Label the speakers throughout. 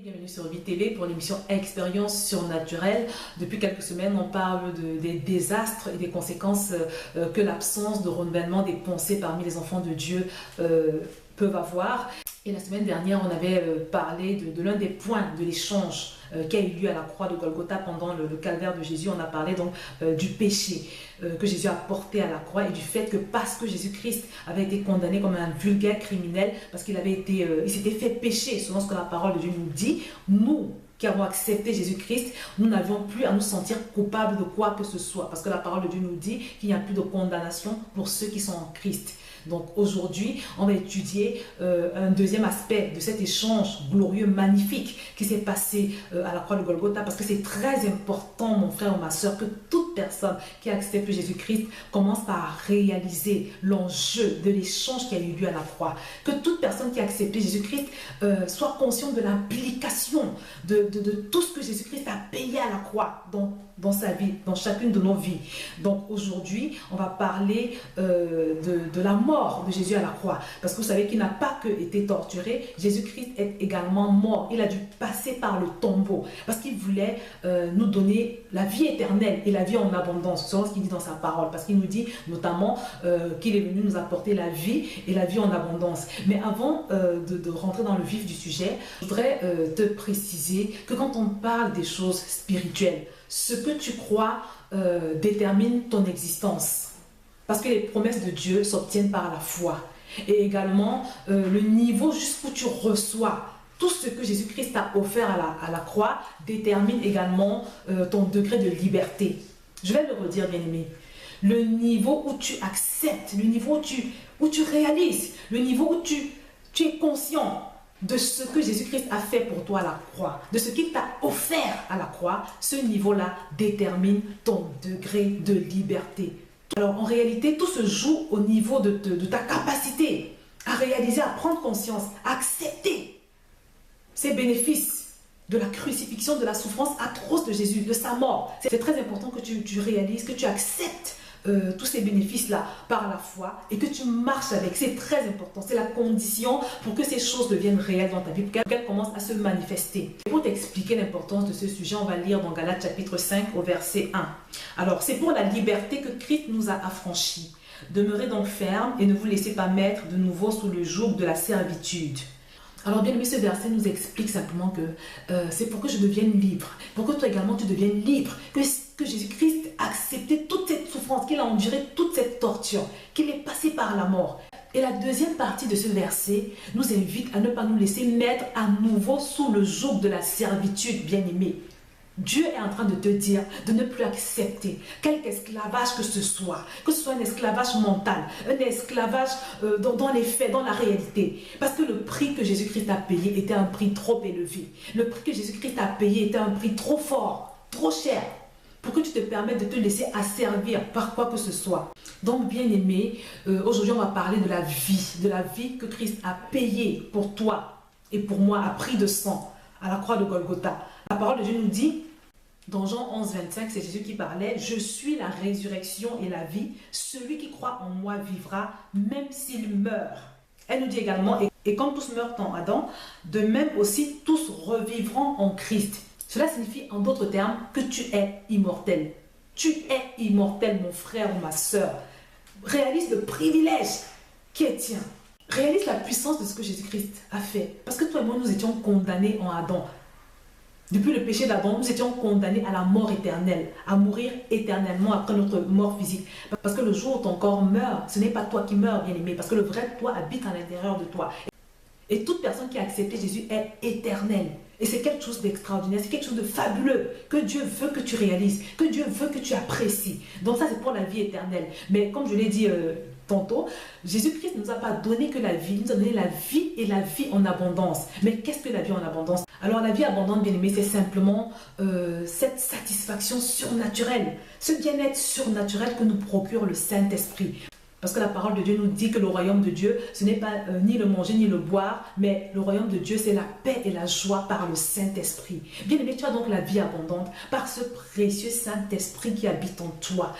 Speaker 1: Bienvenue sur Vie TV pour l'émission Expérience surnaturelle. Depuis quelques semaines, on parle des désastres et des conséquences que l'absence de renouvellement des pensées parmi les enfants de Dieu peuvent avoir. Et la semaine dernière, on avait parlé de l'un des points de l'échange qui a eu lieu à la croix de Golgotha pendant le calvaire de Jésus. On a parlé donc du péché que Jésus a porté à la croix et du fait que parce que Jésus-Christ avait été condamné comme un vulgaire criminel, parce qu'il s'était fait pécher selon ce que la parole de Dieu nous dit, nous qui avons accepté Jésus-Christ, nous n'avions plus à nous sentir coupables de quoi que ce soit, parce que la parole de Dieu nous dit qu'il n'y a plus de condamnation pour ceux qui sont en Christ. Donc aujourd'hui, on va étudier un deuxième aspect de cet échange glorieux, magnifique qui s'est passé à la croix de Golgotha, parce que c'est très important, mon frère ou ma soeur, que toute personne qui accepte Jésus-Christ commence par réaliser l'enjeu de l'échange qui a eu lieu à la croix. Que toute personne qui a accepté Jésus-Christ soit consciente de l'implication de tout ce que Jésus-Christ a payé à la croix dans sa vie, dans chacune de nos vies. Donc aujourd'hui, on va parler de la mort de Jésus à la croix. Parce que vous savez qu'il n'a pas que été torturé, Jésus-Christ est également mort. Il a dû passer par le tombeau parce qu'il voulait nous donner la vie éternelle et la vie en abondance, selon ce qu'il dit dans sa parole. Parce qu'il nous dit notamment qu'il est venu nous apporter la vie et la vie en abondance. Mais avant de rentrer dans le vif du sujet, je voudrais te préciser que quand on parle des choses spirituelles, ce que tu crois détermine ton existence. Parce que les promesses de Dieu s'obtiennent par la foi. Et également, le niveau jusqu'où tu reçois tout ce que Jésus-Christ t'a offert à la croix détermine également ton degré de liberté. Je vais le redire, bien-aimé. Le niveau où tu acceptes, le niveau où tu réalises, le niveau où tu es conscient de ce que Jésus-Christ a fait pour toi à la croix, de ce qu'il t'a offert à la croix, ce niveau-là détermine ton degré de liberté. Alors en réalité, tout se joue au niveau de ta capacité à réaliser, à prendre conscience, à accepter ces bénéfices de la crucifixion, de la souffrance atroce de Jésus, de sa mort. C'est très important que tu réalises, que tu acceptes tous ces bénéfices-là par la foi et que tu marches avec. C'est très important. C'est la condition pour que ces choses deviennent réelles dans ta vie, pour qu'elles commencent à se manifester. Et pour t'expliquer l'importance de ce sujet, on va lire dans Galates chapitre 5 au verset 1. Alors, c'est pour la liberté que Christ nous a affranchis. Demeurez donc fermes et ne vous laissez pas mettre de nouveau sous le joug de la servitude. Alors bien aimé, ce verset nous explique simplement que c'est pour que je devienne libre, pour que toi également tu deviennes libre, que Jésus-Christ a accepté toute cette souffrance, qu'il a enduré toute cette torture, qu'il est passé par la mort. Et la deuxième partie de ce verset nous invite à ne pas nous laisser mettre à nouveau sous le joug de la servitude, bien aimé. Dieu est en train de te dire de ne plus accepter quelque esclavage que ce soit un esclavage mental, un esclavage dans les faits, dans la réalité. Parce que le prix que Jésus-Christ a payé était un prix trop élevé. Le prix que Jésus-Christ a payé était un prix trop fort, trop cher, pour que tu te permettes de te laisser asservir par quoi que ce soit. Donc bien aimé, aujourd'hui on va parler de la vie que Christ a payée pour toi et pour moi à prix de sang à la croix de Golgotha. La parole de Dieu nous dit, dans Jean 11, 25, c'est Jésus qui parlait, « Je suis la résurrection et la vie. Celui qui croit en moi vivra, même s'il meurt. » Elle nous dit également, « Et comme tous meurent en Adam, de même aussi tous revivront en Christ. » Cela signifie en d'autres termes que tu es immortel. Tu es immortel, mon frère ou ma soeur. Réalise le privilège qui est tien. Réalise la puissance de ce que Jésus-Christ a fait. Parce que toi et moi, nous étions condamnés en Adam. Depuis le péché d'Adam, nous étions condamnés à la mort éternelle, à mourir éternellement après notre mort physique. Parce que le jour où ton corps meurt, ce n'est pas toi qui meurs, bien-aimé, parce que le vrai toi habite à l'intérieur de toi. Et toute personne qui a accepté Jésus est éternelle. Et c'est quelque chose d'extraordinaire, c'est quelque chose de fabuleux que Dieu veut que tu réalises, que Dieu veut que tu apprécies. Donc ça, c'est pour la vie éternelle. Mais comme je l'ai dit tantôt, Jésus-Christ ne nous a pas donné que la vie, il nous a donné la vie et la vie en abondance. Mais qu'est-ce que la vie en abondance? Alors la vie abondante, bien aimé, c'est simplement cette satisfaction surnaturelle, ce bien-être surnaturel que nous procure le Saint-Esprit. Parce que la parole de Dieu nous dit que le royaume de Dieu, ce n'est pas ni le manger ni le boire, mais le royaume de Dieu, c'est la paix et la joie par le Saint-Esprit. Bien aimé, tu as donc la vie abondante par ce précieux Saint-Esprit qui habite en toi.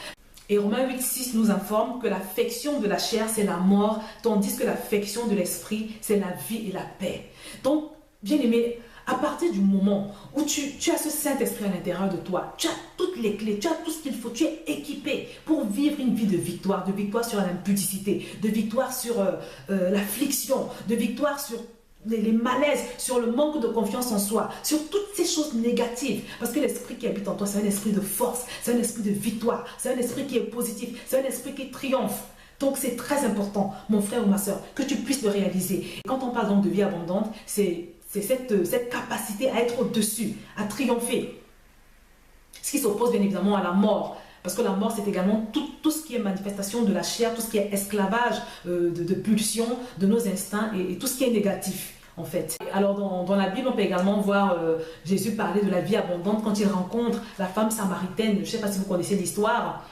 Speaker 1: Et Romains 8,6 nous informe que l'affection de la chair, c'est la mort, tandis que l'affection de l'esprit, c'est la vie et la paix. Donc, bien aimé, À partir du moment où tu as ce Saint-Esprit à l'intérieur de toi, tu as toutes les clés, tu as tout ce qu'il faut, tu es équipé pour vivre une vie de victoire sur l'impudicité, de victoire sur l'affliction, de victoire sur les malaises, sur le manque de confiance en soi, sur toutes ces choses négatives. Parce que l'esprit qui habite en toi, c'est un esprit de force, c'est un esprit de victoire, c'est un esprit qui est positif, c'est un esprit qui triomphe. Donc c'est très important, mon frère ou ma soeur, que tu puisses le réaliser. Et quand on parle donc de vie abondante, c'est cette capacité à être au-dessus, à triompher. Ce qui s'oppose bien évidemment à la mort. Parce que la mort, c'est également tout ce qui est manifestation de la chair, tout ce qui est esclavage de pulsions, de nos instincts et tout ce qui est négatif, en fait. Alors, dans la Bible, on peut également voir Jésus parler de la vie abondante quand il rencontre la femme samaritaine. Je ne sais pas si vous connaissez l'histoire.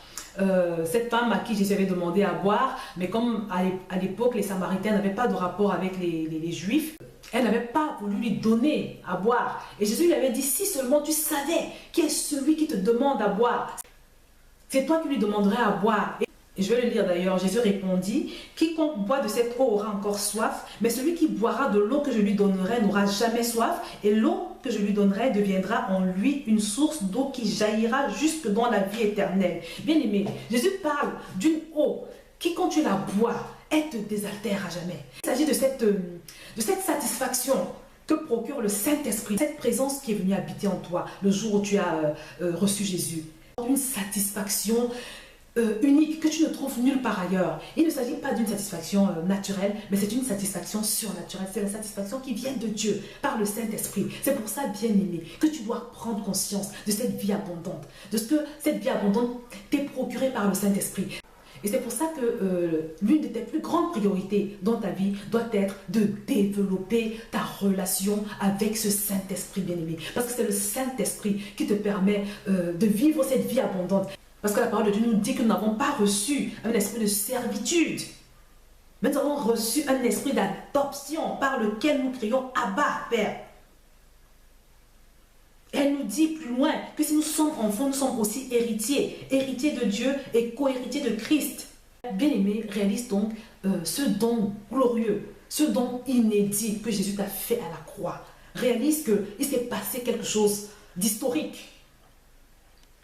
Speaker 1: Cette femme à qui Jésus avait demandé à boire, mais comme à l'époque, les Samaritains n'avaient pas de rapport avec les Juifs, elle n'avait pas voulu lui donner à boire. Et Jésus lui avait dit, si seulement tu savais qui est celui qui te demande à boire, c'est toi qui lui demanderais à boire. Et je vais le lire d'ailleurs. Jésus répondit, quiconque boit de cette eau aura encore soif, mais celui qui boira de l'eau que je lui donnerai n'aura jamais soif, et l'eau que je lui donnerai deviendra en lui une source d'eau qui jaillira jusque dans la vie éternelle. Bien aimé, Jésus parle d'une eau qui, quand tu la bois, elle te désaltère à jamais. Il s'agit de cette satisfaction que procure le Saint-Esprit, cette présence qui est venue habiter en toi le jour où tu as reçu Jésus. Une satisfaction unique que tu ne trouves nulle part ailleurs. Il ne s'agit pas d'une satisfaction naturelle, mais c'est une satisfaction surnaturelle. C'est la satisfaction qui vient de Dieu, par le Saint-Esprit. C'est pour ça, bien-aimé, que tu dois prendre conscience de cette vie abondante, de ce que cette vie abondante t'est procurée par le Saint-Esprit. Et c'est pour ça que l'une de tes plus grandes priorités dans ta vie doit être de développer ta relation avec ce Saint-Esprit bien-aimé. Parce que c'est le Saint-Esprit qui te permet de vivre cette vie abondante. Parce que la parole de Dieu nous dit que nous n'avons pas reçu un esprit de servitude, mais nous avons reçu un esprit d'adoption par lequel nous crions Abba, Père. Elle nous dit plus loin que si nous sommes enfants, nous sommes aussi héritiers, héritiers de Dieu et co-héritiers de Christ. Bien-aimé, réalise donc ce don glorieux, ce don inédit que Jésus t'a fait à la croix. Réalise qu'il s'est passé quelque chose d'historique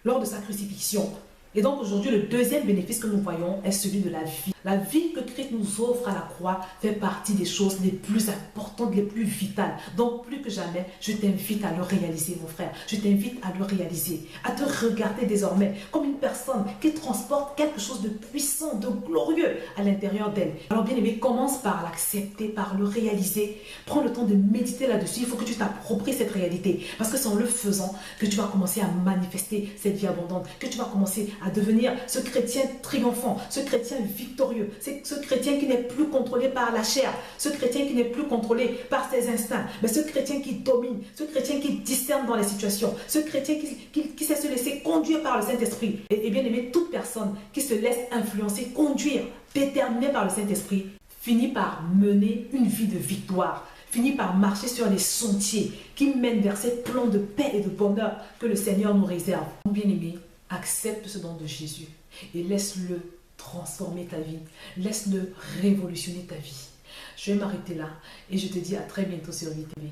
Speaker 1: lors de sa crucifixion. Et donc aujourd'hui, le deuxième bénéfice que nous voyons est celui de la vie. La vie que Christ nous offre à la croix fait partie des choses les plus importantes, les plus vitales. Donc plus que jamais, je t'invite à le réaliser, mon frère. Je t'invite à le réaliser, à te regarder désormais comme une personne qui transporte quelque chose de puissant, de glorieux à l'intérieur d'elle. Alors bien aimé, commence par l'accepter, par le réaliser. Prends le temps de méditer là-dessus. Il faut que tu t'appropries cette réalité. Parce que c'est en le faisant que tu vas commencer à manifester cette vie abondante, que tu vas commencer à devenir ce chrétien triomphant, ce chrétien victorieux, ce chrétien qui n'est plus contrôlé par la chair, ce chrétien qui n'est plus contrôlé par ses instincts, mais ce chrétien qui domine, ce chrétien qui discerne dans les situations, ce chrétien qui sait se laisser conduire par le Saint-Esprit. Et bien aimé, toute personne qui se laisse influencer, conduire, déterminée par le Saint-Esprit, finit par mener une vie de victoire, finit par marcher sur les sentiers qui mènent vers ces plans de paix et de bonheur que le Seigneur nous réserve. Bien aimé, accepte ce don de Jésus et laisse-le transformer ta vie. Laisse-le révolutionner ta vie. Je vais m'arrêter là et je te dis à très bientôt sur VTV.